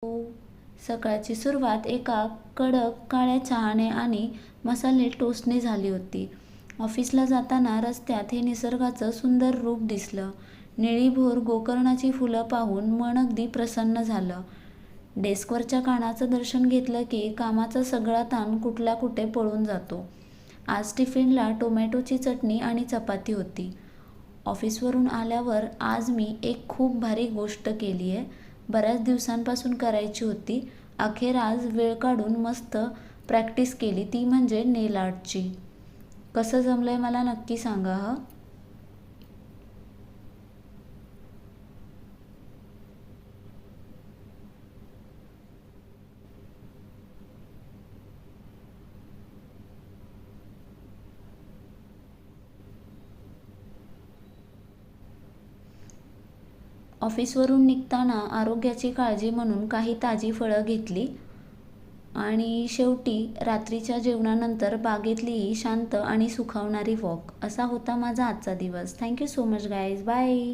सकाळची सुरुवात एका कडक काळ्या चहाने आणि मसाले टोस्टने झाली होती. ऑफिसला जाताना रस्त्यात हे निसर्गाचं सुंदर रूप दिसलं. निळीभोर गोकर्णाची फुलं पाहून मन अगदी प्रसन्न झालं. डेस्कवरच्या कानाचं दर्शन घेतलं की कामाचा सगळा ताण कुठल्या कुठे पळून जातो. आज टिफिनला टोमॅटोची चटणी आणि चपाती होती. ऑफिसवरून आल्यावर आज मी एक खूप भारी गोष्ट केली आहे. बऱ्याच दिवसांपासून करायची होती. अखेर आज वेळ काढून मस्त प्रॅक्टिस केली, ती म्हणजे नेल आर्टची. कसं जमलंय मला नक्की सांगा हं. ऑफिसवरून निघताना आरोग्याची काळजी म्हणून काही ताजी फळं घेतली आणि शेवटी रात्रीच्या जेवणानंतर बागेतली ही शांत आणि सुखावणारी वॉक. असा होता माझा आजचा दिवस. Thank you so much guys. Bye.